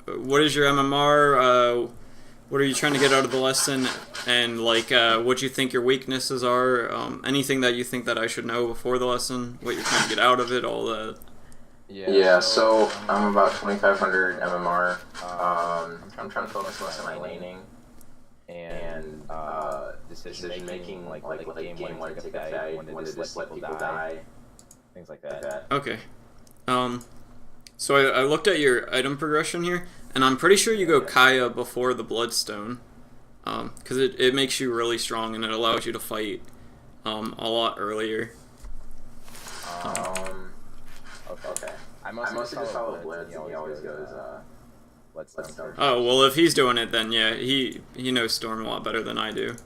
What is your MMR? What are you trying to get out of the lesson? And like, what you think your weaknesses are? Anything that you think that I should know before the lesson? What you're trying to get out of it? All that. Yeah, so I'm about 2,500 MMR. I'm trying to focus less on my laning and decision making, like what game when to take a fight, when to just let people die, things like that. Okay. So I looked at your item progression here, and I'm pretty sure you go Kaya before the Bloodstone, because it makes you really strong and it allows you to fight a lot earlier. Okay. I mostly just follow Blitz, and he always goes Bloodstone. Oh, well, if he's doing it, then yeah, he knows Storm a lot better than I do.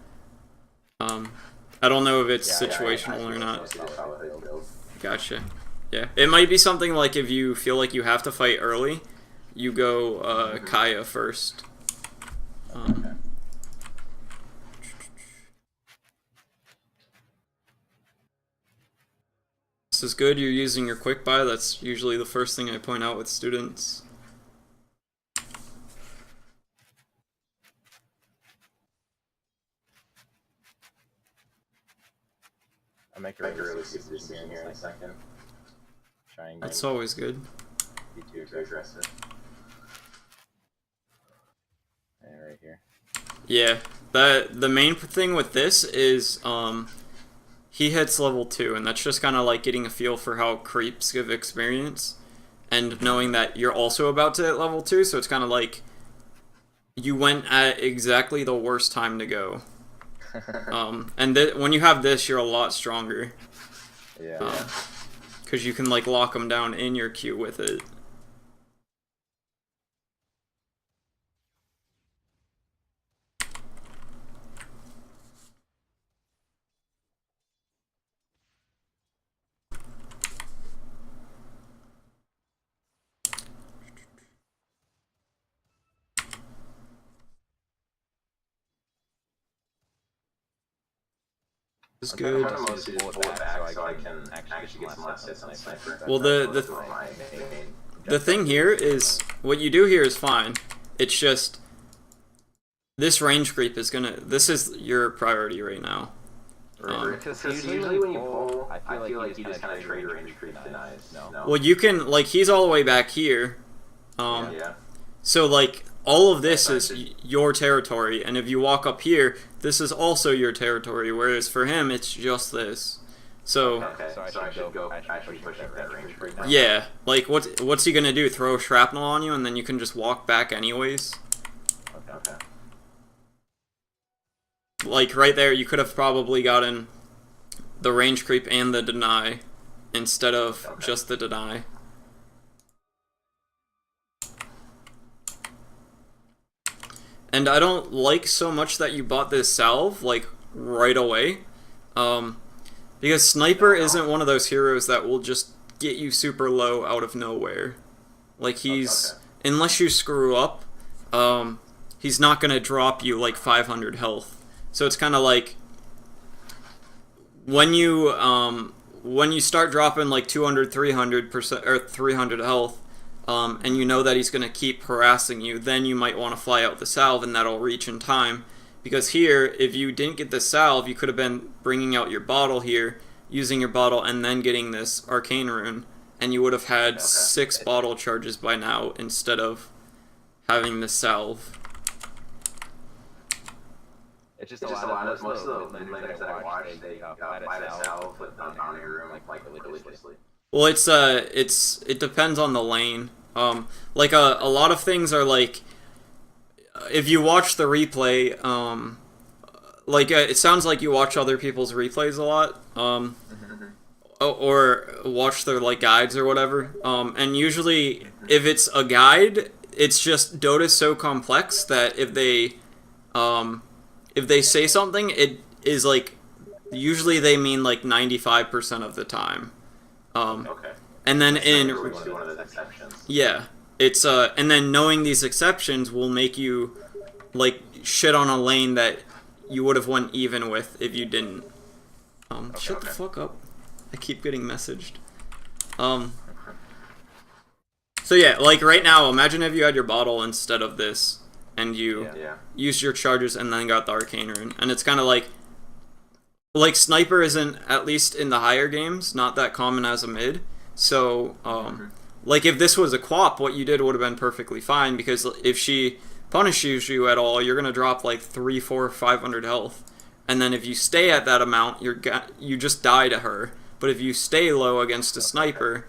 I don't know if it's situational or not. Gotcha. Yeah, it might be something like if you feel like you have to fight early, you go Kaya first. This is good, you're using your quick buy. That's usually the first thing I point out with students. I'll make a really good decision here in a second. That's always good. Be too aggressive. And right here. Yeah, the main thing with this is he hits level 2, and that's just kind of like getting a feel for how creeps give experience, and knowing that you're also about to hit level 2, so it's kind of like you went at exactly the worst time to go. And when you have this, you're a lot stronger. Yeah. Because you can like lock them down in your queue with it. Is good. I'm mostly just pull it back so I can actually get some less hits on Sniper. Well, the thing here is, what you do here is fine. It's just, this range creep is gonna, this is your priority right now. Because usually when you pull, I feel like you just kind of trade range creep denies. No. Well, you can, like, he's all the way back here. Yeah. So, like, all of this is your territory, and if you walk up here, this is also your territory, whereas for him, it's just this. So, Okay, so I should go actually push up that range right now. yeah, like, what's he gonna do? Throw shrapnel on you, and then you can just walk back anyways? Okay. Like, right there, you could have probably gotten the range creep and the deny, instead of just the deny. And I don't like so much that you bought this salve, like, right away. Because Sniper isn't one of those heroes that will just get you super low out of nowhere. Like, he's... Unless you screw up, he's not gonna drop you, like, 500 health. So it's kind of like... When you start dropping, like, 200, 300%, or 300 health, and you know that he's going to keep harassing you, then you might want to fly out the salve, and that'll reach in time. Because here, if you didn't get the salve, you could have been bringing out your bottle here, using your bottle, and then getting this arcane rune, and you would have had 6 bottle charges by now, instead of having the salve. It's just a lot of, most of the laners that I watch, they buy the salve, put it down in your room, like religiously. Well, it depends on the lane. Like, a lot of things are like, if you watch the replay, like, it sounds like you watch other people's replays a lot, or watch their, like, guides or whatever, and usually, if it's a guide, it's just, Dota's so complex that if they say something, it is, like, usually they mean, like, 95% of the time. And then it's and then knowing these exceptions will make you like shit on a lane that you would have went even with if you didn't. Shut the fuck up. I keep getting messaged. So yeah, like right now, imagine if you had your bottle instead of this, and you Yeah. used your charges and then got the arcane rune, and it's kind of like sniper isn't, at least in the higher games, not that common as a mid. So like if this was a quap, what you did would have been perfectly fine, because if she punishes you at all, you're gonna drop like 3, 4, 500 health, and then if you stay at that amount, you just die to her. But if you stay low against a sniper,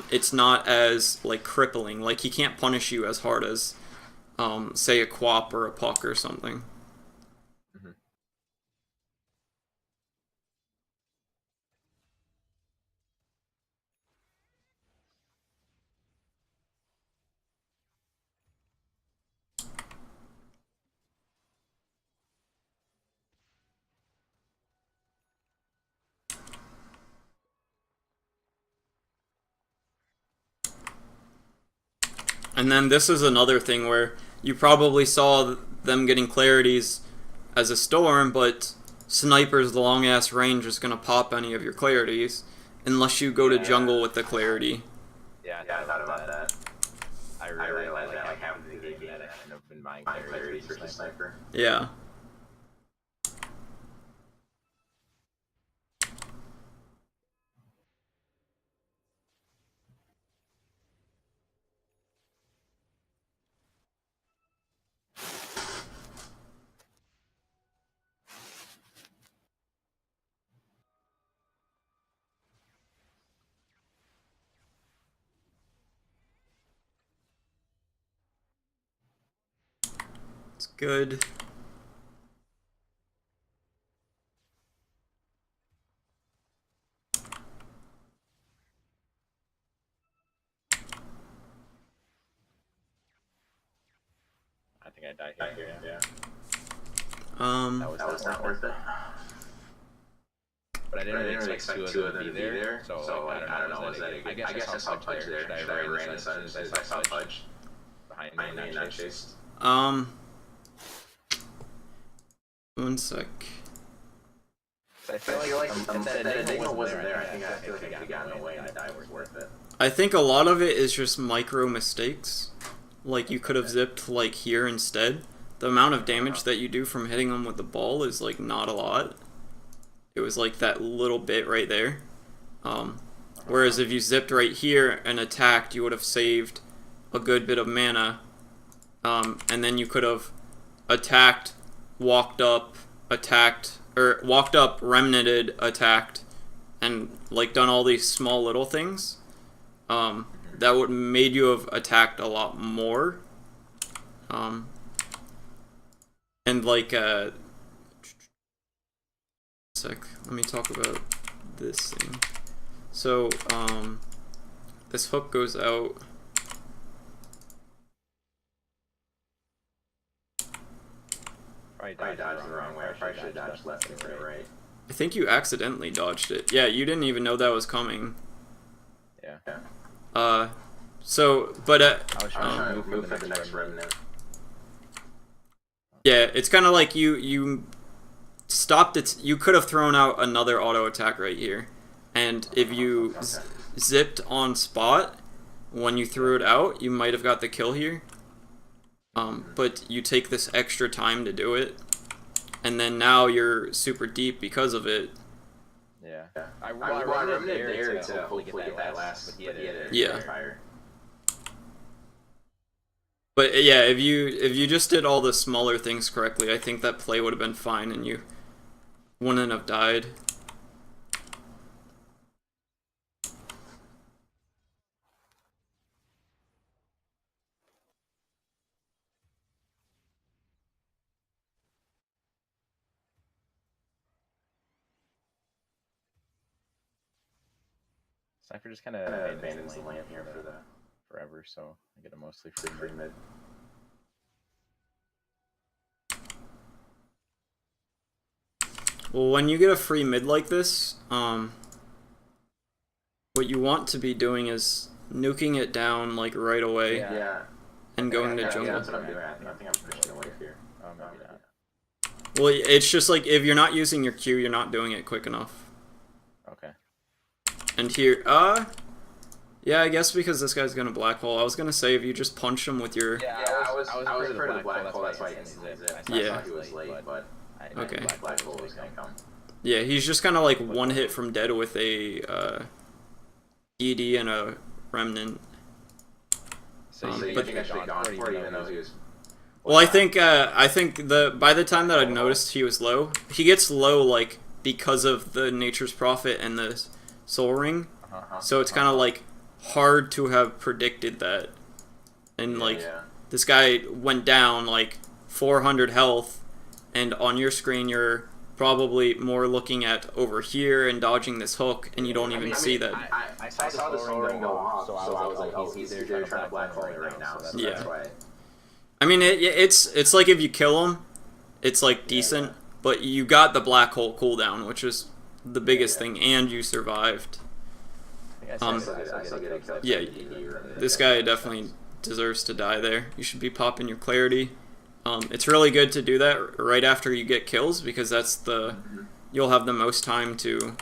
it's not as like crippling. Like he can't punish you as hard as say a quap or a puck or something. And then this is another thing where you probably saw them getting clarities as a storm, but sniper's long ass range is gonna pop any of your clarities unless you go to jungle with the clarity. Yeah, I thought about that. I realized that like half of the game that I have been buying clarities for the sniper. Yeah. It's good. I think I died here. Yeah. That was not worth it. But I didn't really expect two of them to be there. So like, I don't know. Was that a good? I guess I saw Pudge there. Should I have ran as soon as I saw Pudge behind me in that chase? 1 sec. I feel like that Enigma wasn't there. I feel like if we got in the way and the die was worth it. I think a lot of it is just micro mistakes. Like you could have zipped like here instead. The amount of damage that you do from hitting them with the ball is like not a lot. It was like that little bit right there. Whereas if you zipped right here and attacked, you would have saved a good bit of mana. And then you could have attacked, walked up, attacked, or walked up, remnanted, attacked, and like done all these small little things. That would made you have attacked a lot more. And like sec, let me talk about this thing. So this hook goes out. I dodged the wrong way. I probably should have dodged left instead of right. I think you accidentally dodged it. Yeah, you didn't even know that was coming. Yeah. So, but I was trying to move for the next remnant. Yeah, it's kind of like you stopped it. You could have thrown out another auto attack right here, and if you zipped on spot when you threw it out, you might have got the kill here. But you take this extra time to do it, and then now you're super deep because of it. Yeah. I remnant there to hopefully get that last, but he had a fire. But yeah, if you just did all the smaller things correctly, I think that play would have been fine and you wouldn't have died. Sniper just kind of abandons the lane here for forever, so I get a mostly free mid. Well, when you get a free mid like this, what you want to be doing is nuking it down like right away. Yeah. And going to jungle. Yeah, that's what I'm doing. I think I'm pushing away here. Oh, maybe not. Well, it's just like if you're not using your Q, you're not doing it quick enough. Okay. And here, Yeah, I guess because this guy's gonna black hole. I was gonna say if you just punch him with your... Yeah, I was afraid of the black hole, that's why I instantly zipped. I thought he was late, but okay. Black hole was gonna come. Yeah, he's just kind of like one hit from dead with a ED and a remnant. So you think I should have gone for it even though he was... Well, I think by the time that I noticed he was low, he gets low like because of the Nature's Prophet and the Soul Ring. So it's kind of like hard to have predicted that. And like this guy went down like 400 health, and on your screen you're probably more looking at over here and dodging this hook, and you don't even see that. I saw the Soul Ring go off, so I was like, oh, he's trying to black hole me right now. So that's why. I mean, it's like if you kill him, it's like decent, but you got the black hole cooldown, which is the biggest thing, and you survived. Yeah, this guy definitely deserves to die there. You should be popping your clarity. It's really good to do that right after you get kills, because that's you'll have the most time to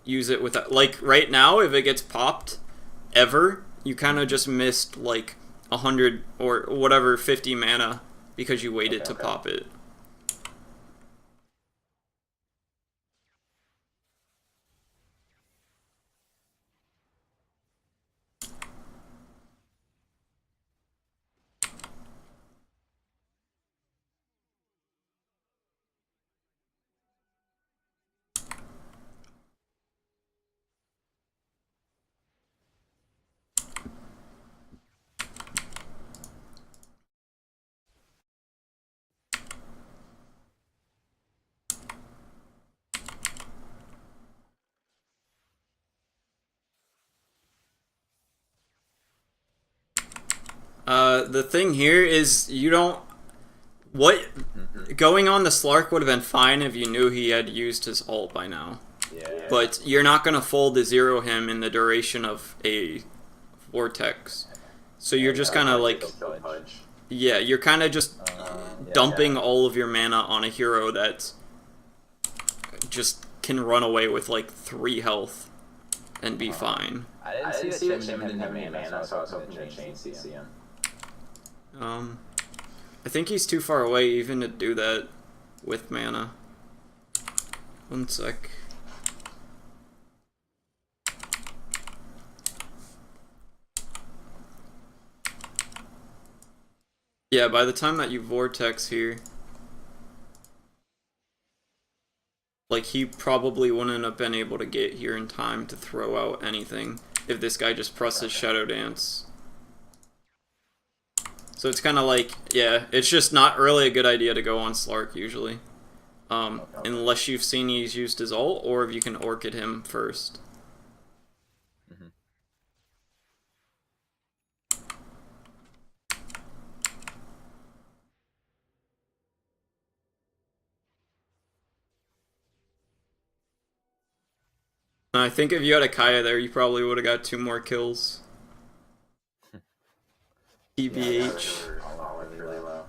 use it with that. Like right now, if it gets popped ever, you kind of just missed like 100 or whatever 50 mana because you waited to pop it. The thing here is you don't... Going on the Slark would have been fine if you knew he had used his ult by now. Yeah. But you're not going to fold to zero him in the duration of a Vortex. So you're just kind of like... Yeah, you're kind of just dumping all of your mana on a hero that just can run away with like 3 health and be fine. I didn't see that Shim didn't have any mana, so I was hoping to chain CC him. I think he's too far away even to do that with mana. One sec. Yeah, by the time that you Vortex here, like, he probably wouldn't have been able to get here in time to throw out anything if this guy just presses Shadow Dance. So it's kind of like, yeah, it's just not really a good idea to go on Slark usually. Unless you've seen he's used his ult, or if you can Orchid him first. I think if you had a Kaya there, you probably would have got 2 more kills. TBH. Really low.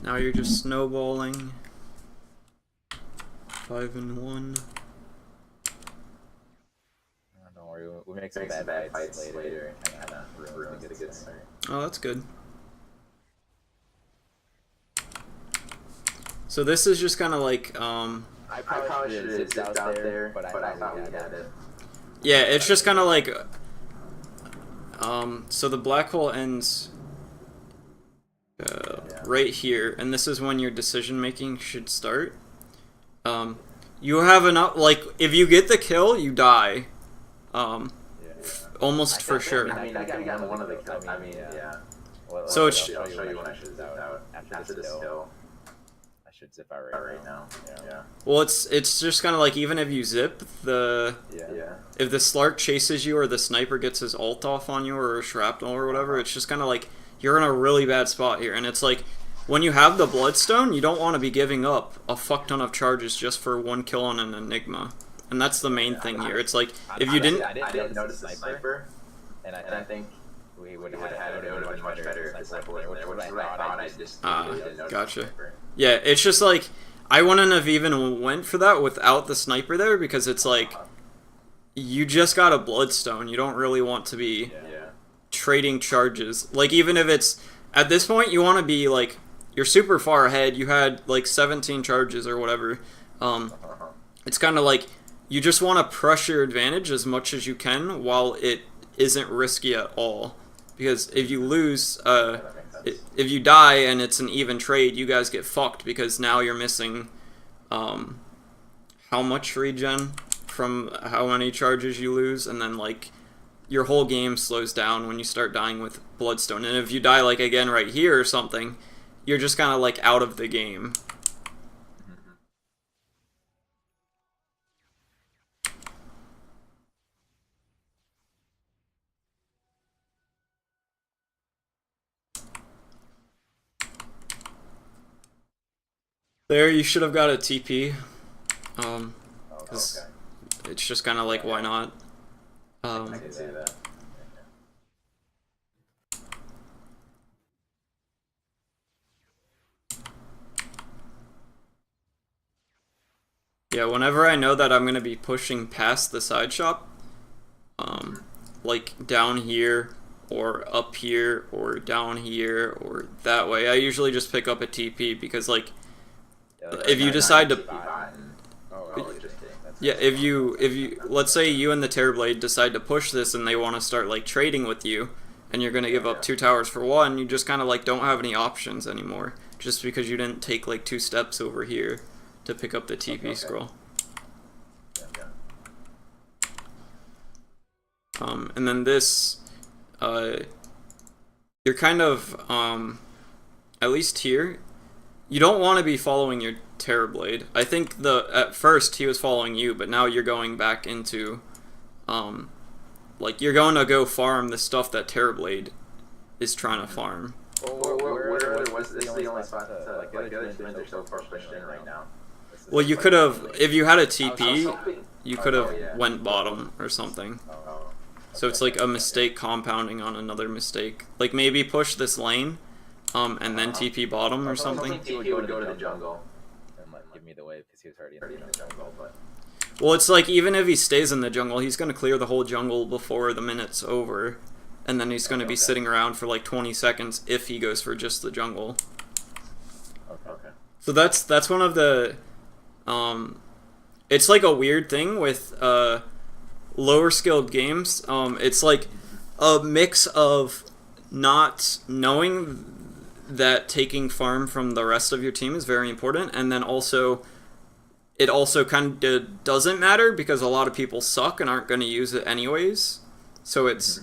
Now you're just snowballing. 5-1. Don't worry, we'll make some bad fights later. And kind of ruins the good start. Oh, that's good. So this is just kind of like, I probably should have zipped out there, but I thought we had it. Yeah, it's just kind of like, so the black hole ends right here, and this is when your decision making should start. You have enough, like, if you get the kill, you die. Almost for sure. I got one of the kills. I mean, yeah. So it's... I'll show you when I should zip out. After this kill, should zip out right now. Yeah. Well, it's just kind of like, even if you zip, if the Slark chases you or the sniper gets his ult off on you or a shrapnel or whatever, it's just kind of like you're in a really bad spot here. And it's like, when you have the Bloodstone, you don't want to be giving up a fuck ton of charges just for one kill on an Enigma. And that's the main thing here. It's like, if you didn't... I didn't notice the sniper, and I think we would have had it would have been much better if the sniper wasn't there, which is what I thought. I just didn't notice gotcha. the sniper. Yeah, it's just like, I wouldn't have even went for that without the sniper there, because it's like, you just got a Bloodstone. You don't really want to be trading charges. Like, even if it's... At this point, you want to be, like, you're super far ahead. You had, like, 17 charges or whatever. It's kind of like, you just want to press your advantage as much as you can while it isn't risky at all. Because if you lose, if you die and it's an even trade, you guys get fucked, because now you're missing how much regen from how many charges you lose, and then, like, your whole game slows down when you start dying with Bloodstone. And if you die, like, again right here or something, you're just kind of, like, out of the game. There, you should have got a TP. Cause it's just kind of like, why not? I can see that. Yeah, whenever I know that I'm going to be pushing past the side shop, like down here, or up here, or down here, or that way, I usually just pick up a TP, because, like, if you decide to... Yeah, if you let's say you and the Terrorblade decide to push this and they want to start, like, trading with you, and you're going to give up 2 towers for 1, you just kind of, like, don't have any options anymore, just because you didn't take, like, 2 steps over here to pick up the TP scroll. And then this, you're kind of, at least here, you don't want to be following your Terrorblade. I think at first he was following you, but now you're going back into, like, you're going to go farm the stuff that Terrorblade is trying to farm. Where was this the only spot to, like, the other teams are so far pushed in right now? Well, you could have, if you had a TP, you could have went bottom or something. So it's like a mistake compounding on another mistake. Like, maybe push this lane, and then TP bottom or something. I think TP would go to the jungle and give me the wave, because he was already in the jungle. But well, it's like, even if he stays in the jungle, he's going to clear the whole jungle before the minute's over. And then he's going to be sitting around for like 20 seconds if he goes for just the jungle. Okay. So that's one of the... it's like a weird thing with lower skilled games. It's like a mix of not knowing that taking farm from the rest of your team is very important, and then also it also kind of doesn't matter because a lot of people suck and aren't going to use it anyways. So it's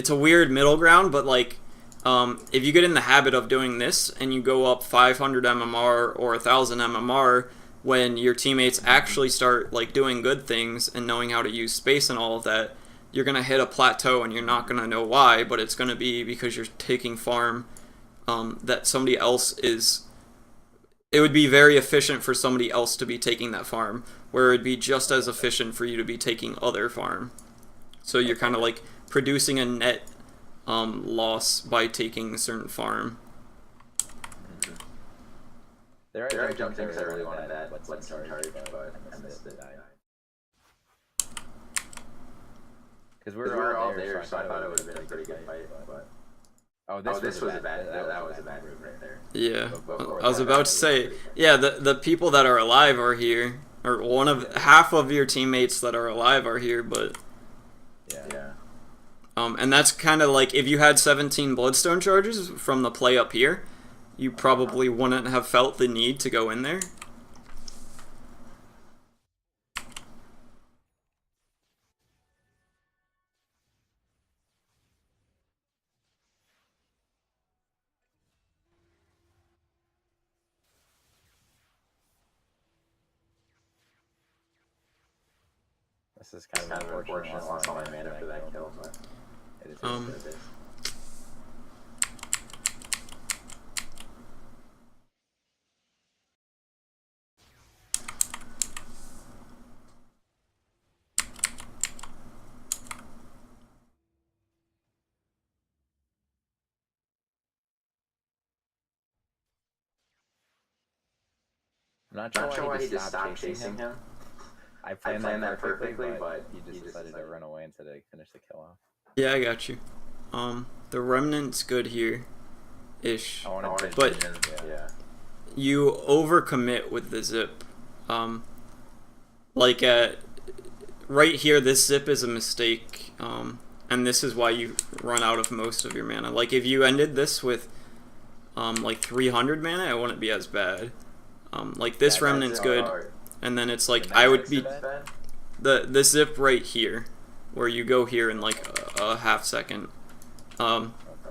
a weird middle ground, but like if you get in the habit of doing this and you go up 500 MMR or 1000 MMR when your teammates actually start like doing good things and knowing how to use space and all of that, you're going to hit a plateau and you're not going to know why, but it's going to be because you're taking farm that somebody else is... It would be very efficient for somebody else to be taking that farm, where it'd be just as efficient for you to be taking other farm. So you're kind of like producing a net loss by taking a certain farm. There are jump things I really wanted that. Let's start charge, but I missed it. Because we were all there, so I thought it would have been a pretty good fight. But this was a bad. That was a bad move right there. Yeah, I was about to say. Yeah, the people that are alive are here, or half of your teammates that are alive are here, but yeah. And that's kind of like, if you had 17 Bloodstone charges from the play up here, you probably wouldn't have felt the need to go in there. This is kind of unfortunate. Lost all my mana for that kill, but it is what it is. I'm not sure why he just stopped chasing him. I planned that perfectly, but he just decided to run away instead of finish the kill off. Yeah, I got you. The Remnant's good here, ish. But yeah. you overcommit with the zip. Like right here, this zip is a mistake, and this is why you run out of most of your mana. Like if you ended this with like 300 mana, it wouldn't be as bad. Like this Remnant's good, and then it's like I would be the zip right here, where you go here in like a half second.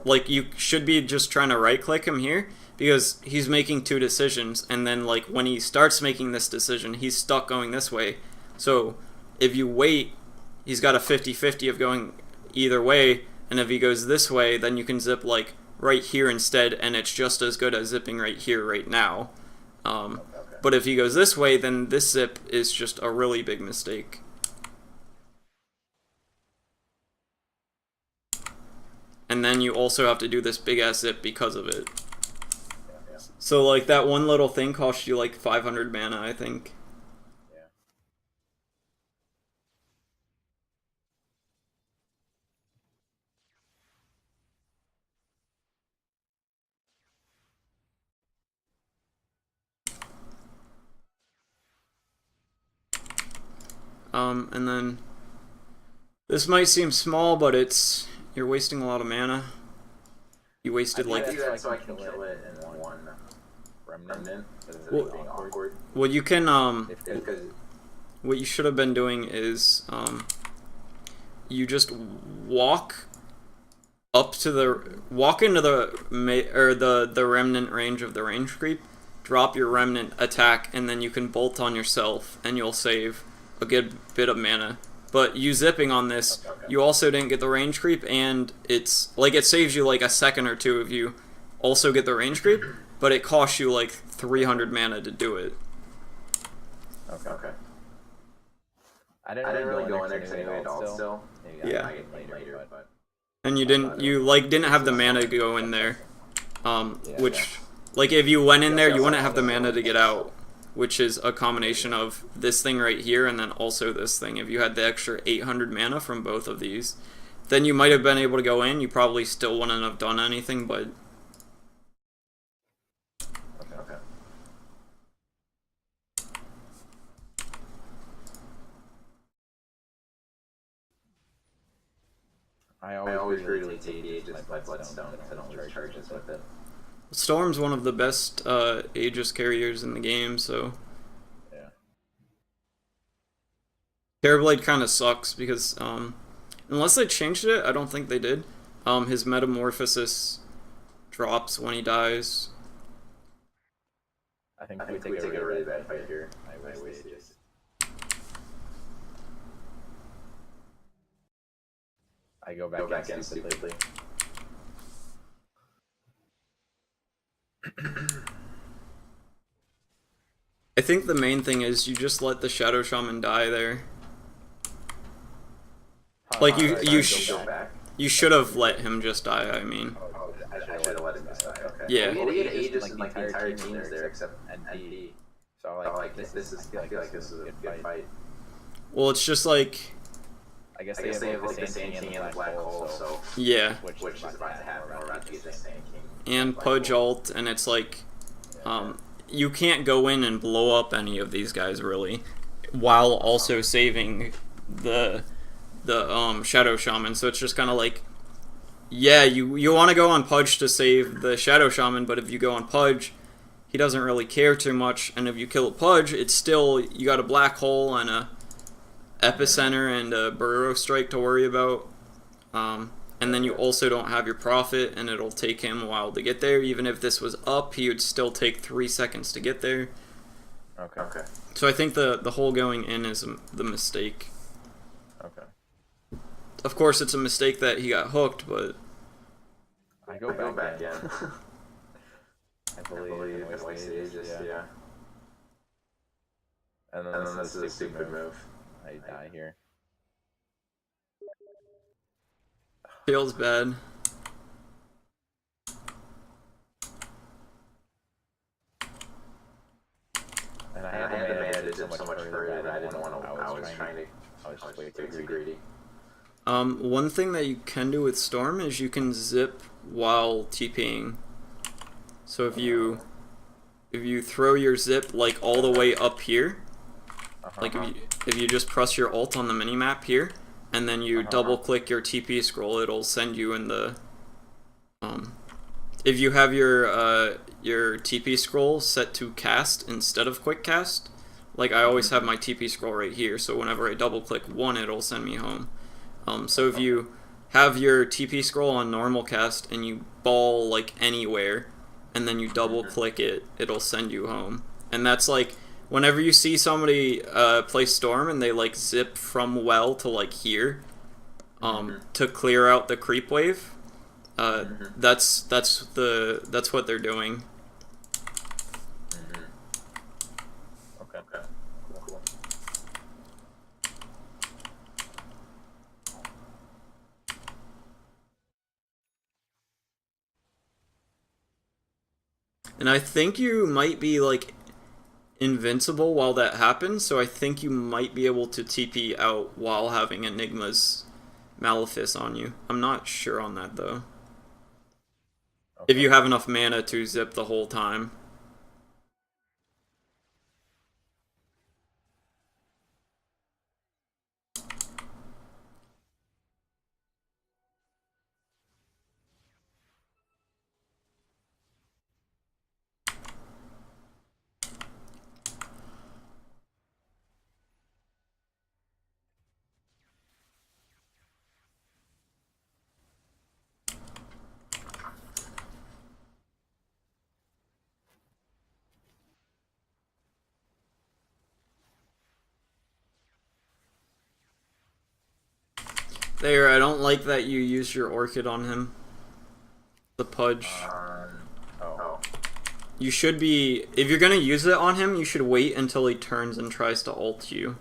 Like you should be just trying to right click him here because he's making two decisions, and then like when he starts making this decision, he's stuck going this way. So if you wait, he's got a 50-50 of going either way, and if he goes this way, then you can zip like right here instead, and it's just as good as zipping right here right now. But if he goes this way, then this zip is just a really big mistake. And then you also have to do this big ass zip because of it. So like that one little thing cost you like 500 mana, I think. And then this might seem small, but you're wasting a lot of mana. You wasted like. I do that so I can kill it in one remnant. Well, you can what you should have been doing is you just walk into the remnant range of the range creep, drop your remnant, attack, and then you can bolt on yourself, and you'll save a good bit of mana. But you zipping on this, you also didn't get the range creep, and it's like it saves you like a second or two if you also get the range creep, but it costs you like 300 mana to do it. Okay. I didn't really go in there because I knew it still. Yeah. Later, but and you didn't have the mana to go in there, which like if you went in there, you wouldn't have the mana to get out, which is a combination of this thing right here and then also this thing. If you had the extra 800 mana from both of these, then you might have been able to go in. You probably still wouldn't have done anything, but... Okay. I always really take the Aegis by Bloodstone because I don't lose charges with it. Storm's one of the best Aegis carriers in the game, so... Yeah. Terrorblade kind of sucks because, unless they changed it, I don't think they did. His Metamorphosis drops when he dies. I think we take a really bad fight here. I waste Aegis. I go back in stupidly. I think the main thing is you just let the Shadow Shaman die there. Like you should have let him just die. I mean. I should have let him just die. Okay. Yeah. We had Aegis and like the entire team is there except NP. So like this is I feel like this is a good fight. Well, it's just like. I guess they have like the Sand King and the Black Hole, so yeah. Which is about to happen. We're about to get the Sand King. And Pudge ult, and it's like, you can't go in and blow up any of these guys really, while also saving the Shadow Shaman. So it's just kind of like, yeah, you want to go on Pudge to save the Shadow Shaman, but if you go on Pudge, he doesn't really care too much, and if you kill Pudge, it's still, you got a Black Hole and a Epicenter and a Burrow Strike to worry about. And then you also don't have your Prophet, and it'll take him a while to get there. Even if this was up, he would still take 3 seconds to get there. Okay. So I think the whole going in is the mistake. of course, it's a mistake that he got hooked, but I go back in. I believe believe in waste ages, yeah. And then this is a stupid move. I die here. feels bad. And I had the mana to zip so much further that I didn't want to. I was just way too greedy. One thing that you can do with Storm is you can zip while TPing. So if you throw your zip like all the way up here, like if you just press your alt on the minimap here, and then you double click your TP scroll, it'll send you in the if you have your TP scroll set to cast instead of quick cast, like I always have my TP scroll right here, so whenever I double click one, it'll send me home. So if you have your TP scroll on normal cast and you ball like anywhere, and then you double click it, it'll send you home. And that's like whenever you see somebody play Storm and they like zip from well to like here, to clear out the creep wave, that's what they're doing. Okay. Cool. And I think you might be like invincible while that happens, so I think you might be able to TP out while having Enigma's Malefice on you. I'm not sure on that though. Okay. If you have enough mana to zip the whole time. There, I don't like that you used your Orchid on him. The Pudge. You should be... If you're gonna use it on him, you should wait until he turns and tries to ult you.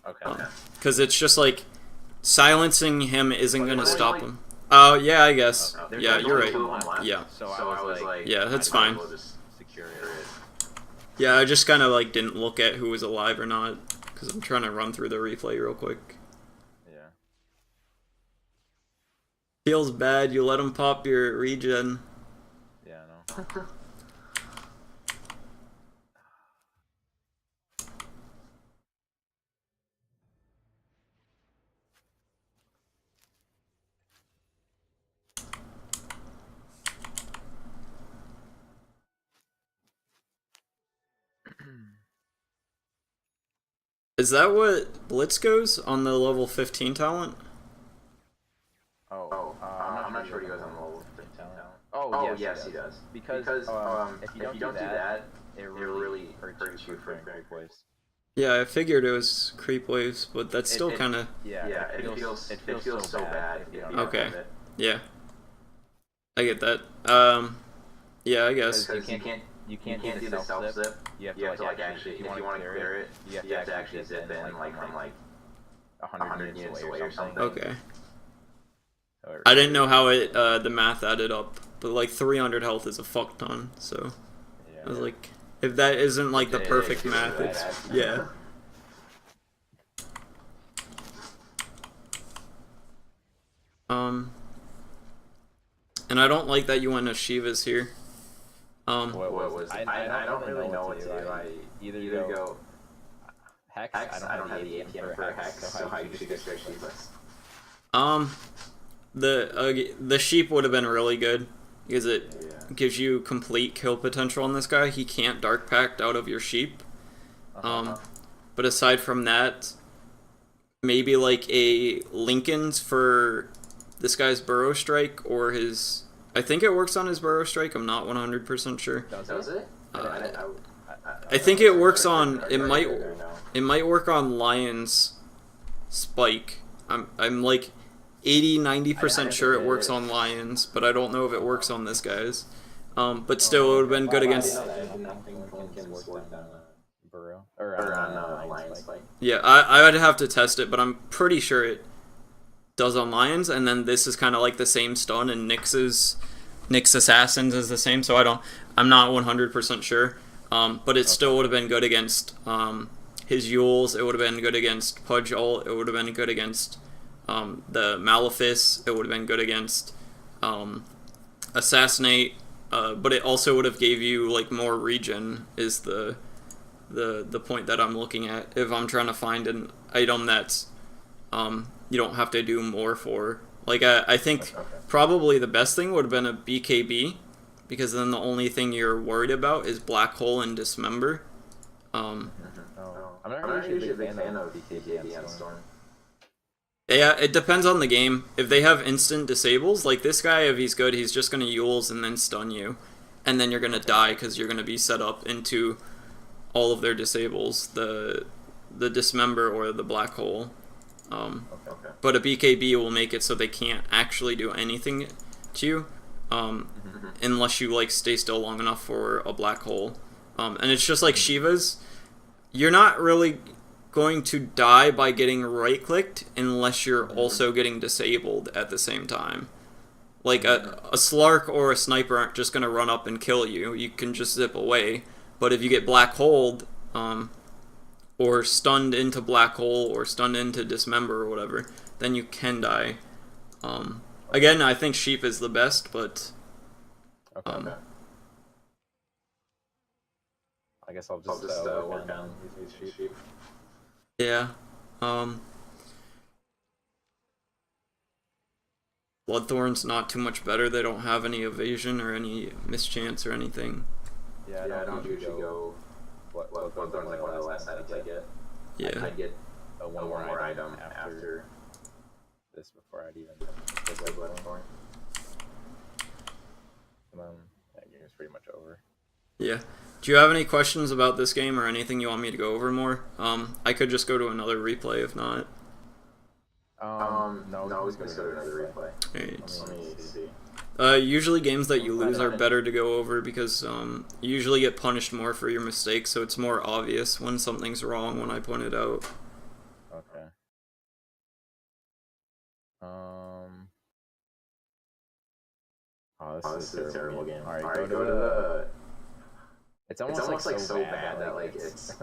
Okay. Because it's just like... Silencing him isn't gonna stop him. Oh, yeah, I guess. Yeah, you're right. Yeah. So I was like... Yeah, that's fine. Secure it. Yeah, I just kind of like didn't look at who was alive or not. Because I'm trying to run through the replay real quick. Feels bad, you let him pop your regen. Yeah, I know. Is that what Blitz goes on the level 15 talent? I'm not sure he goes on level 15 talent. Oh, yes, he does. Because if you don't do that, it really hurts you for creep waves. Yeah, I figured it was creep waves, but that's still kind of... Yeah, it feels so bad if you don't okay. it. Yeah. I get that. Yeah, I guess. You can't do the self-zip. You have to like actually, if you want to clear it, you have to actually zip in like from like 100 units away or something. Okay. I didn't know how it the math added up, but like 300 health is a fuck ton, so I was like, if that isn't like the perfect math, it's yeah. And I don't like that you went to Shiva's here. What was I don't really know what to do. I either go Hex. I don't have the ATM for Hex, so I usually go straight Shiva's. The sheep would have been really good because it gives you complete kill potential on this guy. He can't dark pact out of your sheep. But aside from that, maybe like a Lincoln's for this guy's Burrow Strike or his... I think it works on his Burrow Strike. I'm not 100% sure. Does it? I think it works on... It might work on Lion's Spike. I'm like... 80-90% sure it works on lions, but I don't know if it works on this guy's. But still, it would have been good against. Burrow or on Lions Spike. Yeah, I would have to test it, but I'm pretty sure it does on lions. And then this is kind of like the same stun, and Nyx's assassins is the same. So I'm not 100% sure. But it still would have been good against his Yules. It would have been good against Pudge ult. It would have been good against the Malefice. It would have been good against Assassinate. But it also would have gave you like more regen is the point that I'm looking at if I'm trying to find an item that's you don't have to do more for. Like I think probably the best thing would have been a BKB, because then the only thing you're worried about is Black Hole and Dismember. I'm not usually a big fan of BKB on Storm. Yeah, it depends on the game. If they have instant disables, like this guy, if he's good, he's just going to Yules and then stun you. And then you're going to die because you're going to be set up into all of their disables, the Dismember or the Black Hole. But a BKB will make it so they can't actually do anything to you unless you like stay still long enough for a Black Hole. And it's just like Shiva's. You're not really going to die by getting right-clicked unless you're also getting disabled at the same time. Like a Slark or a Sniper aren't just going to run up and kill you. You can just zip away. But if you get Black Holed, or stunned into Black Hole, or stunned into Dismember or whatever, then you can die. Again, I think Sheep is the best, but... I guess I'll just work on these Sheep. Yeah. Bloodthorn's not too much better. They don't have any evasion or any mischance or anything. Yeah, I don't usually go. Bloodthorn's like one of the last items I get. Yeah. I get a one more item after this before I'd even get Bloodthorn. And then that game is pretty much over. Yeah. Do you have any questions about this game or anything you want me to go over more? I could just go to another replay if not. No, let's go to another replay. Right. Let me see. Usually games that you lose are better to go over because you usually get punished more for your mistakes, so it's more obvious when something's wrong when I point it out. Okay. Oh, this is a terrible game. Alright, go to the... It's almost like so bad that like it's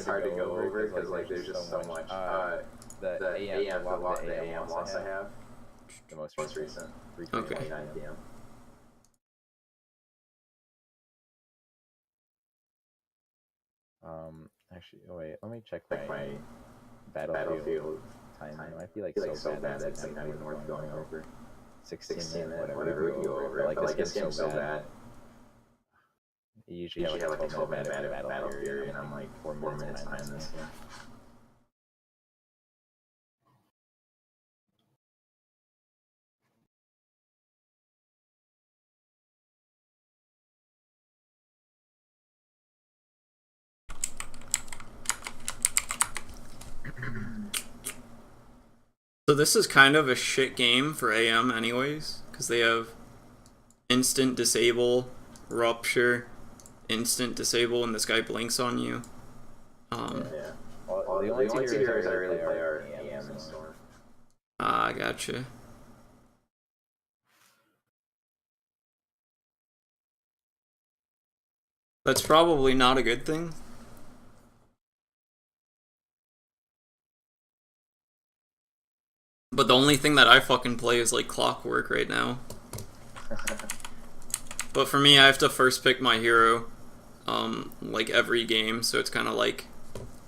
hard to go over because like there's just so much. The AM loss I have, the most recent, 3:29 PM. Actually, wait, let me check my battlefield time. It might be like so bad that it's like not even worth going over. 16 minutes, whatever we go over. Like this game's so bad. You usually have like a 12-minute battle period, and I'm like 4 minutes behind this game. So this is kind of a shit game for AM anyways, because they have instant disable, rupture, instant disable, and this guy blinks on you. Well, the only two heroes I really play are AM and Storm. I gotcha. That's probably not a good thing. But the only thing that I fucking play is like Clockwork right now. But for me, I have to first pick my hero, like every game, so it's kind of like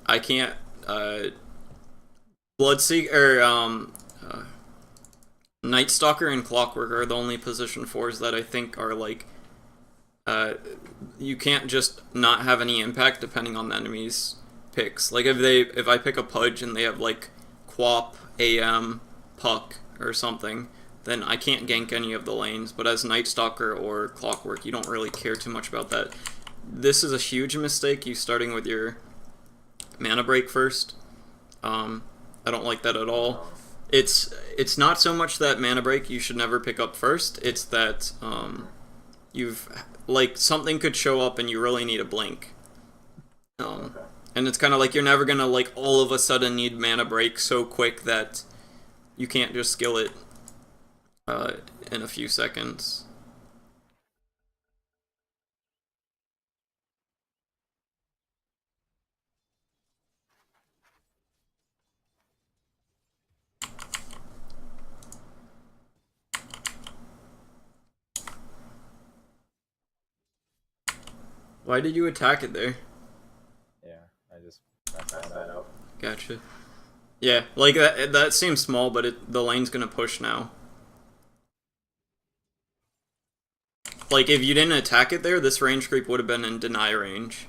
I can't. Bloodseeker, Night Stalker and Clockwork are the only position 4s that I think are like. You can't just not have any impact depending on the enemy's picks. Like if I pick a Pudge and they have like Quap, AM, Puck, or something, then I can't gank any of the lanes. But as Night Stalker or Clockwork, you don't really care too much about that. This is a huge mistake, you starting with your mana break first. I don't like that at all. It's not so much that mana break you should never pick up first. It's that you've like something could show up and you really need a blink. And it's kind of like you're never gonna like all of a sudden need mana break so quick that you can't just skill it in a few seconds. Why did you attack it there? Yeah, I just messed that up. Gotcha. Yeah, like that seems small, but the lane's gonna push now. Like, if you didn't attack it there, this range creep would have been in deny range.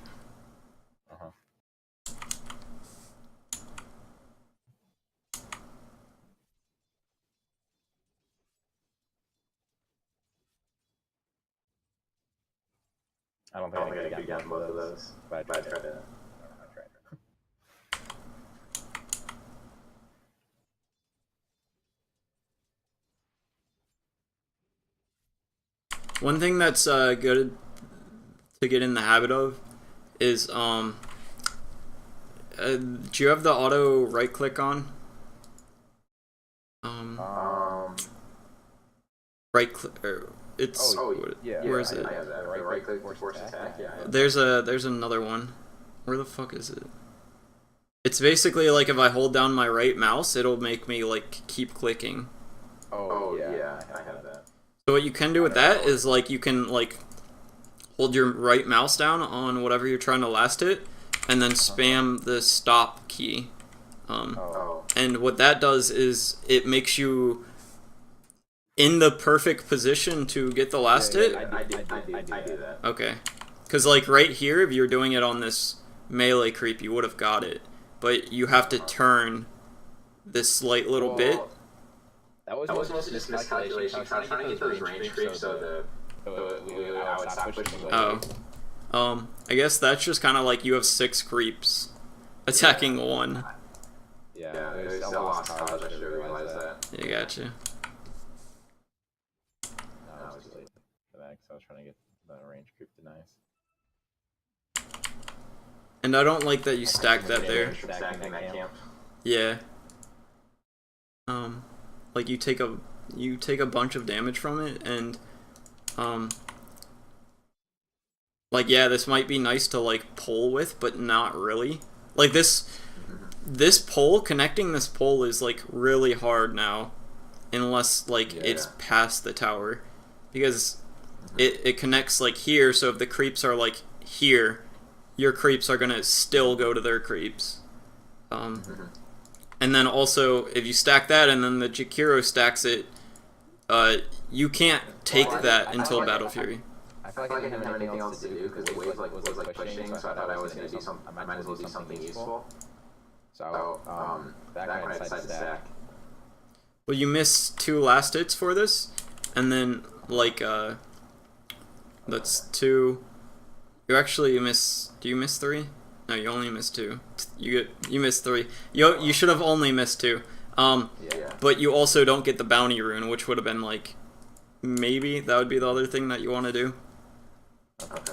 I don't think I could get both of those, but I tried to. One thing that's good to get in the habit of is do you have the auto right click on? Right click. It's yeah. Where is it? I have that. Right click force attack. Yeah. There's another one. Where the fuck is it? It's basically like if I hold down my right mouse, it'll make me like keep clicking. Oh yeah, I have that. So what you can do with that is like you can like hold your right mouse down on whatever you're trying to last hit, and then spam the stop key. And what that does is it makes you in the perfect position to get the last hit. I do that. Okay. Because like right here, if you're doing it on this melee creep, you would have got it. But you have to turn this slight little bit. That was mostly just miscalculation. Trying to get those range creeps so I would stop pushing away. I guess that's just kind of like you have 6 creeps attacking one. Yeah, it was still lost college. I should have realized that. Yeah, gotcha. I was late for that because I was trying to get the range creep to nice. And I don't like that you stack that there. Stacking that camp. Yeah. Like you take a bunch of damage from it, and like yeah, this might be nice to like pull with, but not really. Like this pole, connecting this pole is like really hard now, unless like it's past the tower, because it connects like here. So if the creeps are like here, your creeps are gonna still go to their creeps. And then also, if you stack that and then the Jakiro stacks it, you can't take that until Battle Fury. I feel like I didn't have anything else to do because the wave was pushing, so I thought I was going to do something. I might as well do something useful. So back when I decided to stack. Well, you miss 2 last hits for this, and then like that's 2. You actually miss. Do you miss 3? No, you only missed 2. You missed 3. You should have only missed 2. But you also don't get the bounty rune, which would have been like maybe that would be the other thing that you want to do. Okay.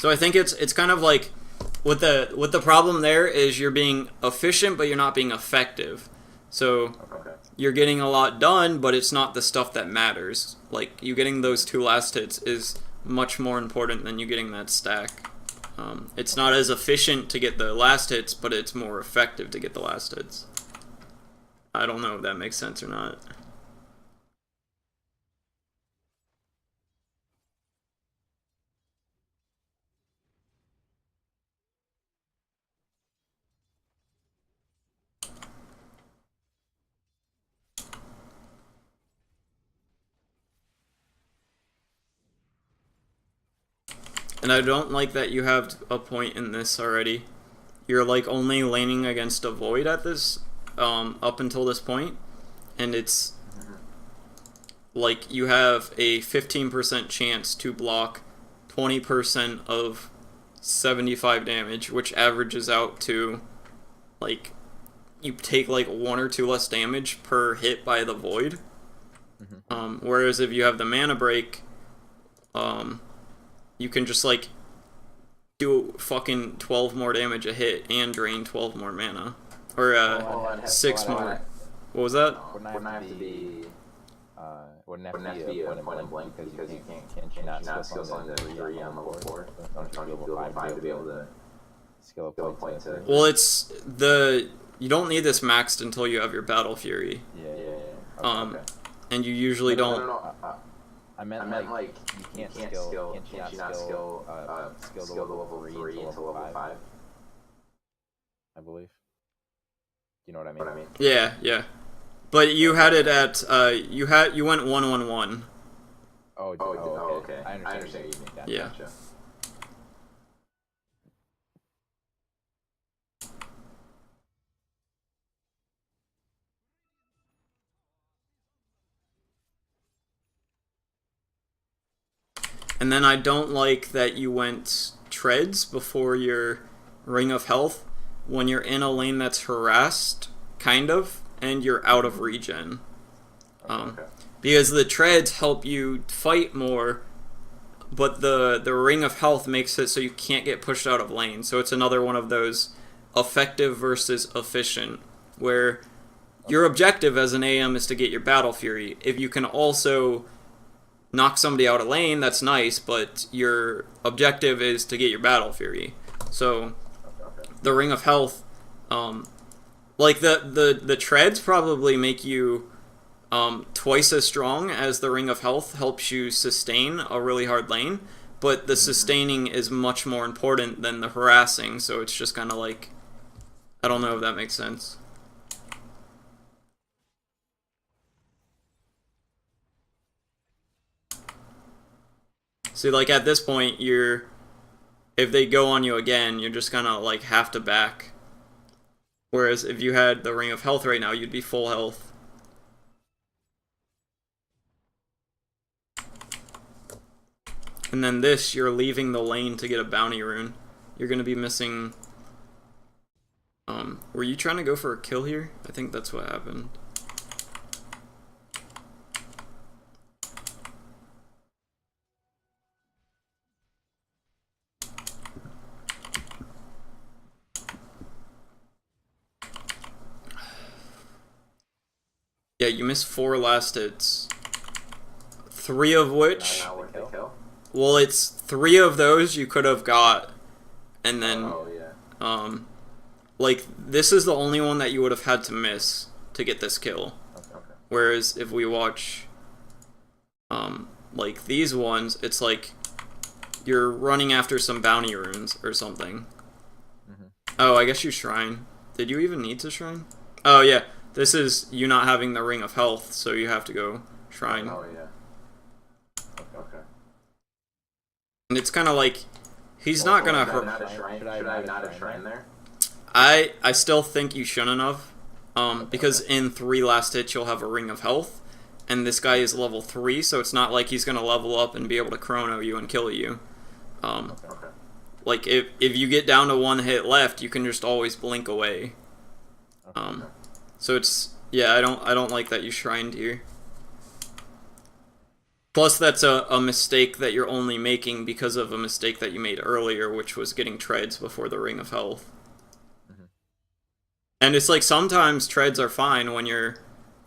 So I think it's kind of like what the problem there is you're being efficient, but you're not being effective. So you're getting a lot done, but it's not the stuff that matters. Like, you getting those 2 last hits is much more important than you getting that stack. It's not as efficient to get the last hits, but it's more effective to get the last hits. I don't know if that makes sense or not. And I don't like that you have a point in this already. You're like only laning against a void at this, up until this point, and it's like you have a 15% chance to block 20% of 75 damage, which averages out to like you take like 1 or 2 less damage per hit by the void. Whereas if you have the mana break, you can just like do fucking 12 more damage a hit and drain 12 more mana, or 6 more. What was that? Wouldn't have to be a point and blank because you can't not skills on the 3 on level 4. Don't you feel level 5 to be able to skill a point to? Well, you don't need this maxed until you have your Battle Fury. Yeah. Okay. And you usually don't. No. I meant like you can't not skill the level 3 into level 5. I believe. You know what I mean? Yeah. But you had it at you went 1-1-1. Oh, okay. I understand what you mean. Yeah. Gotcha. And then I don't like that you went treads before your Ring of Health when you're in a lane that's harassed, kind of, and you're out of regen. Because the treads help you fight more, but the Ring of Health makes it so you can't get pushed out of lane. So it's another one of those effective versus efficient, where your objective as an AM is to get your Battle Fury. If you can also knock somebody out of lane, that's nice, but your objective is to get your Battle Fury. So the Ring of Health, like the treads probably make you twice as strong as the Ring of Health helps you sustain a really hard lane, but the sustaining is much more important than the harassing, so it's just kind of like, I don't know if that makes sense. See, like at this point, if they go on you again, you're just gonna like have to back. Whereas if you had the Ring of Health right now, you'd be full health. And then this, you're leaving the lane to get a bounty rune. You're gonna be missing. Were you trying to go for a kill here? I think that's what happened. Yeah, you missed 4 last hits. 3 of which... Well, it's 3 of those you could have got, and then... like, this is the only one that you would have had to miss to get this kill. Whereas, if we watch... like, these ones, it's like... You're running after some bounty runes or something. Oh, I guess you shrine. Did you even need to shrine? Oh, yeah. This is you not having the Ring of Health, so you have to go shrine. Oh, yeah. Okay. And it's kind of like, he's not gonna... Should I not have shrine there? I still think you shouldn't have. Because in 3 last hits you'll have a Ring of Health, and this guy is level 3, so it's not like he's gonna level up and be able to chrono you and kill you. Like, if you get down to 1 hit left, you can just always blink away. So it's, yeah, I don't like that you shrined here. Plus, that's a mistake that you're only making because of a mistake that you made earlier, which was getting treads before the Ring of Health. And it's like, sometimes treads are fine when you're,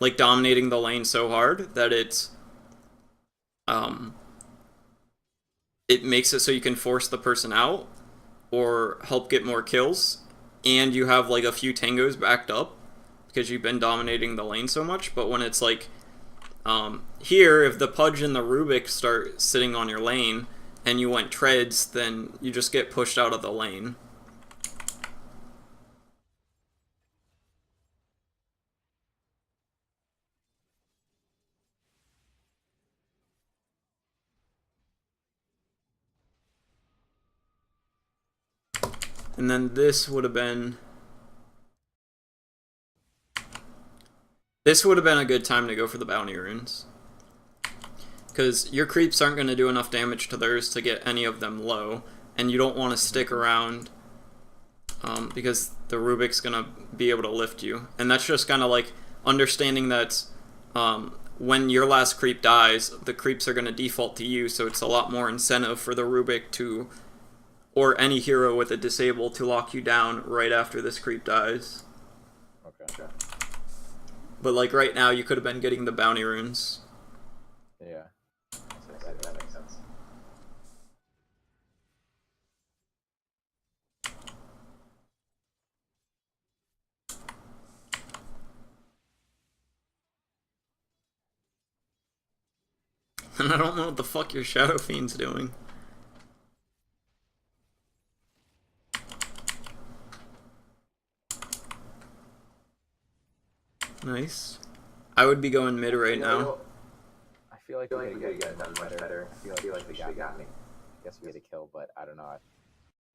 like, dominating the lane so hard that it's, it makes it so you can force the person out, or help get more kills, and you have, like, a few tangos backed up, because you've been dominating the lane so much. But when it's like, here, if the Pudge and the Rubik start sitting on your lane, and you went treads, then you just get pushed out of the lane. And then this would have been... This would have been a good time to go for the bounty runes. because your creeps aren't going to do enough damage to theirs to get any of them low, and you don't want to stick around because the Rubik's going to be able to lift you. And that's just kind of like understanding that when your last creep dies, the creeps are going to default to you, so it's a lot more incentive for the Rubik to, or any hero with a disable, to lock you down right after this creep dies. Okay. But like right now, you could have been getting the bounty runes. Yeah. That makes sense. And I don't know what the fuck your Shadow Fiend's doing. Nice. I would be going mid right now. I feel like we could get done much better. I feel like we should have gotten me. I guess we had a kill, but I don't know. I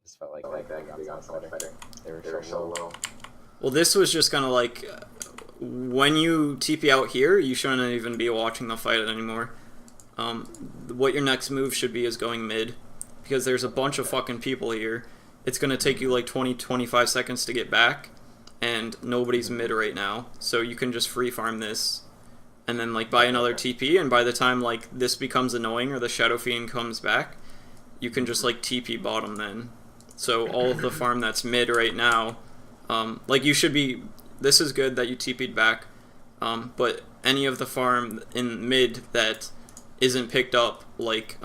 just felt like that could be gone so much better. They were so low. Well, this was just kind of like, when you TP out here, you shouldn't even be watching the fight anymore. What your next move should be is going mid, because there's a bunch of fucking people here. It's going to take you like 20-25 seconds to get back, and nobody's mid right now, so you can just free farm this, and then like buy another TP, and by the time like this becomes annoying or the Shadow Fiend comes back, you can just like TP bottom then. So all of the farm that's mid right now, like you should be, this is good that you TP'd back, but any of the farm in mid that isn't picked up like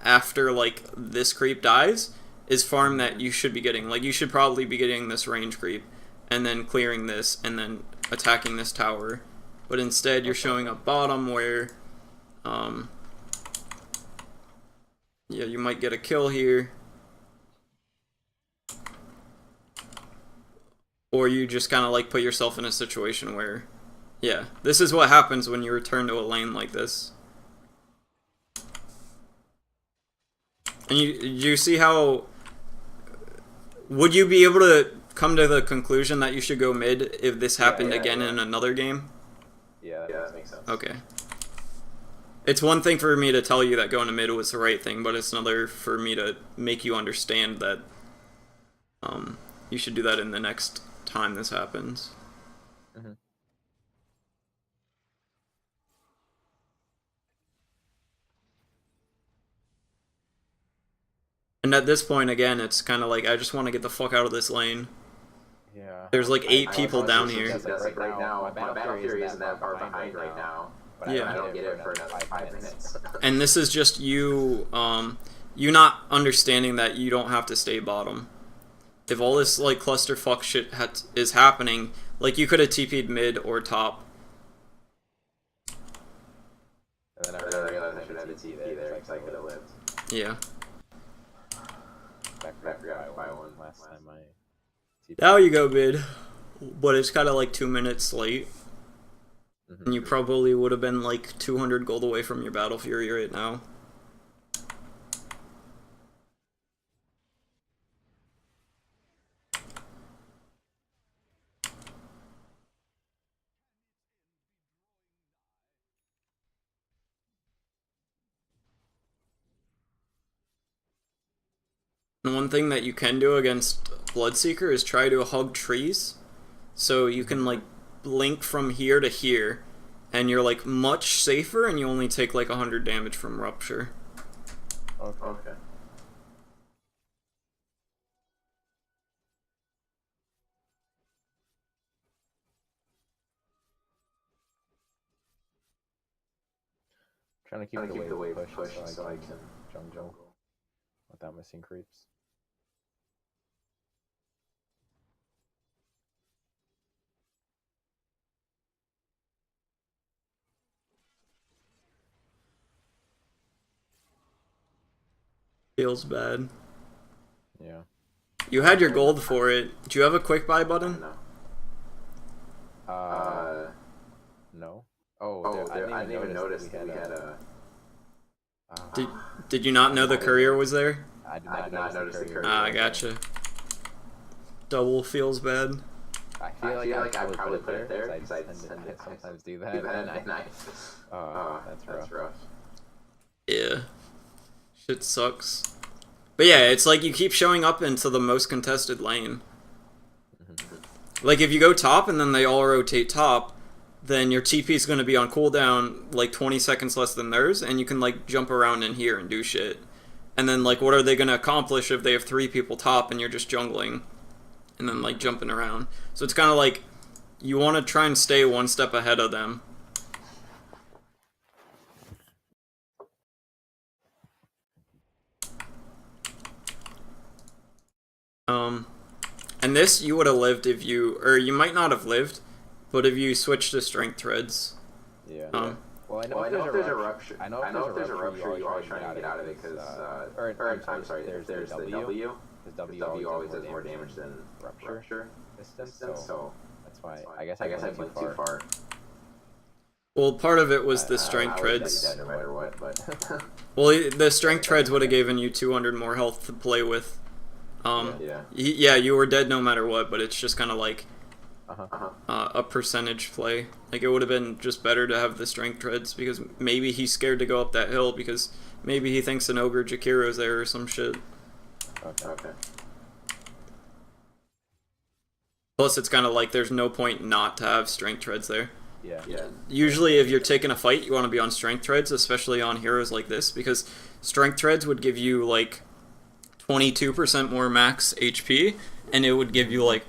after like this creep dies is farm that you should be getting. Like you should probably be getting this range creep and then clearing this and then attacking this tower, but instead you're showing up bottom where yeah, you might get a kill here, or you just kind of like put yourself in a situation where, yeah, this is what happens when you return to a lane like this. And you see how, would you be able to come to the conclusion that you should go mid if this happened again in another game? Yeah, that makes sense. Okay. It's one thing for me to tell you that going to mid was the right thing, but it's another for me to make you understand that you should do that in the next time this happens. And at this point, again, it's kind of like, I just want to get the fuck out of this lane. Yeah. There's like 8 people down here. Like right now, my battle fury isn't that far behind right now. But yeah. I don't get it for another 5 minutes. And this is just you, you not understanding that you don't have to stay bottom. If all this like clusterfuck shit is happening, like you could have TP'd mid or top. And then I realized I should have a TP there because I could have lived. Yeah. I forgot to buy one last time I TP. Now you go mid, but it's kind of like 2 minutes late. And you probably would have been like 200 gold away from your battle fury right now. And one thing that you can do against Bloodseeker is try to hug trees. So you can like blink from here to here, and you're like much safer, and you only take like 100 damage from Rupture. Okay. Trying to keep the wave pushed so I can jungle without missing creeps. Feels bad. Yeah. You had your gold for it. Do you have a quick buy button? No. Oh, I didn't even notice that we had a... Did you not know the courier was there? I did not notice the courier. Ah, I gotcha. Double feels bad. I feel like I probably put it there because I sometimes do that. And that's rough. Yeah. Shit sucks. But yeah, it's like you keep showing up into the most contested lane. Like if you go top and then they all rotate top, then your TP is going to be on cooldown like 20 seconds less than theirs, and you can like jump around in here and do shit. And then like what are they going to accomplish if they have 3 people top and you're just jungling and then like jumping around? So it's kind of like you want to try and stay one step ahead of them. And this you would have lived if you, or you might not have lived, but if you switched to strength threads. Yeah. Well, I know if there's a rupture. I know if there's a rupture, you're always trying to get out of it because, I'm sorry, there's the W. Because W always does more damage than rupture distance, so that's why I guess I went too far. Well, part of it was the strength treads. Dead no matter what, but well, the strength treads would have given you 200 more health to play with. Yeah, you were dead no matter what, but it's just kind of like a percentage play. Like it would have been just better to have the strength treads because maybe he's scared to go up that hill because maybe he thinks an ogre Jakiro's there or some shit. Okay. Plus, it's kind of like there's no point not to have strength treads there. Yeah. Usually, if you're taking a fight, you want to be on strength treads, especially on heroes like this, because strength treads would give you like 22% more max HP, and it would give you like,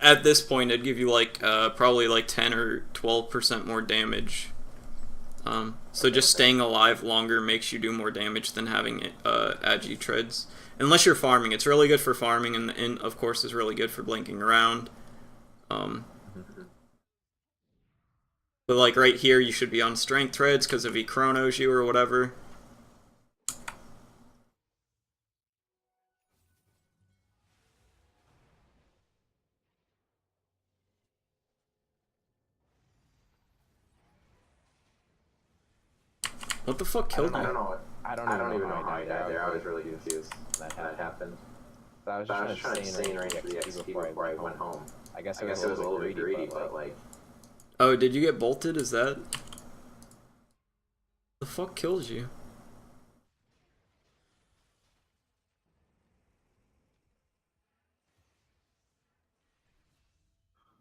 at this point, it'd give you like probably like 10 or 12% more damage. So just staying alive longer makes you do more damage than having agi treads. Unless you're farming, it's really good for farming, and of course is really good for blinking around. But like right here, you should be on strength treads because if he chronos you or whatever. What the fuck killed me? I don't even know how I died there. I was really confused when that happened. So I was just trying to stay in range for the XP before I went home. I guess it was a little bit greedy, but like... Oh, did you get bolted? Is that... The fuck kills you?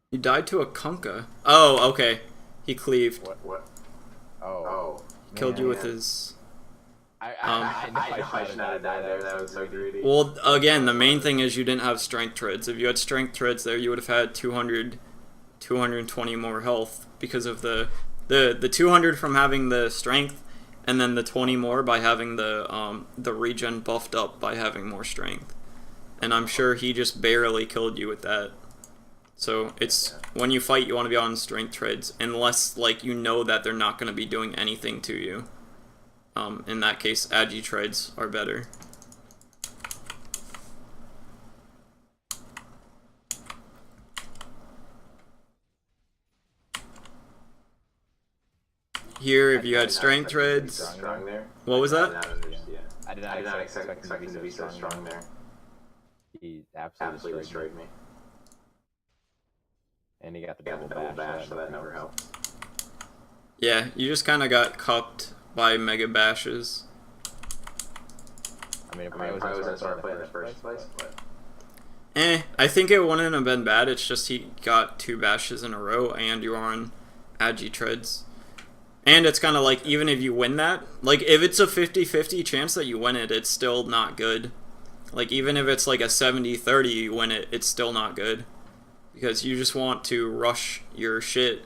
You died to a Kunkka. Oh, okay. He cleaved. What? Oh. He killed you with his... I should not have died there. That was so greedy. Well, again, the main thing is you didn't have strength treads. If you had strength treads there, you would have had 220 more health because of the 200 from having the strength, and then the 20 more by having the regen buffed up by having more strength. And I'm sure he just barely killed you with that. So it's when you fight, you want to be on strength treads, unless like you know that they're not going to be doing anything to you. In that case, agi treads are better. Here, if you had strength treads, what was that? I did not expect him to be so strong there. He absolutely destroyed me. And he got the double bash, so that never helped. Yeah, you just kind of got cupped by mega bashes. I mean, if I was gonna start playing in the first place, but... I think it wouldn't have been bad. It's just he got 2 bashes in a row, and you are on agi treads. And it's kind of like, even if you win that, like, if it's a 50-50 chance that you win it, it's still not good. Like, even if it's like a 70-30 you win it, it's still not good. Because you just want to rush your shit,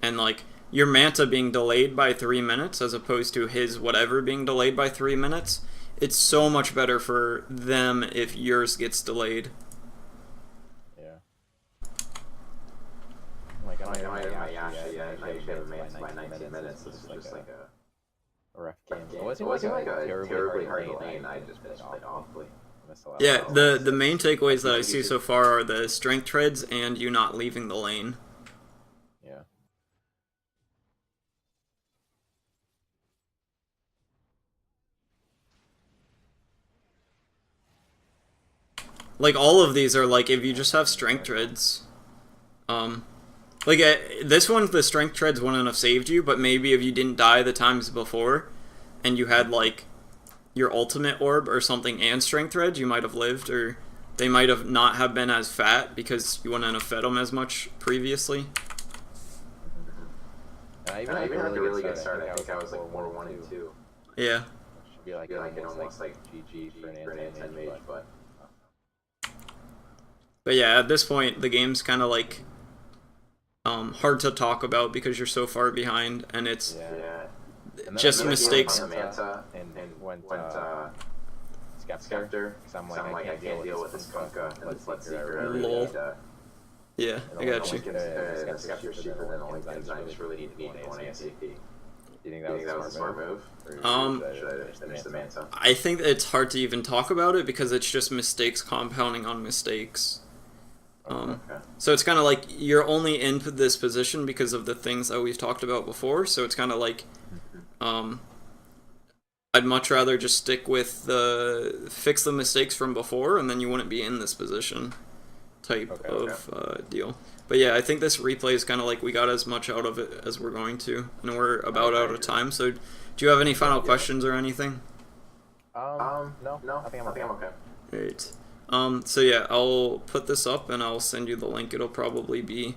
and like, your Manta being delayed by 3 minutes as opposed to his whatever being delayed by 3 minutes, it's so much better for them if yours gets delayed. Yeah. Like, I don't have my Yasha yet. I usually have a Manta by 19 minutes. This is just like a rough game. It wasn't like a terribly hard lane. I just played awfully. Yeah, the main takeaways that I see so far are the strength treads and you not leaving the lane. Yeah. Like, all of these are like, if you just have strength treads, Like, this one, the strength treads wouldn't have saved you, but maybe if you didn't die the times before, and you had, like, your ultimate orb or something and strength treads, you might have lived, or they might have not have been as fat because you wouldn't have fed them as much previously. Even had a really good start. I think I was like 4-1 and 2. Yeah. Should be like almost like GG for an anti-mage, but... But yeah, at this point, the game's kind of like hard to talk about because you're so far behind, and it's just mistakes. Manta and went Skeptor, because I'm like, I can't deal with this Kunkka and this Blood Seeker. Lol. Yeah, I got you. Skeptor's cheaper than all the enzymes. I just really need to be in one ACP. Do you think that was a smart move? Should I finish the Manta? I think that it's hard to even talk about it because it's just mistakes compounding on mistakes. So it's kind of like you're only in this position because of the things that we've talked about before, so it's kind of like I'd much rather just stick with fix the mistakes from before, and then you wouldn't be in this position type of deal. But yeah, I think this replay is kind of like we got as much out of it as we're going to, and we're about out of time. So do you have any final questions or anything? No, I think I'm okay. Great. So yeah, I'll put this up and I'll send you the link. It'll probably be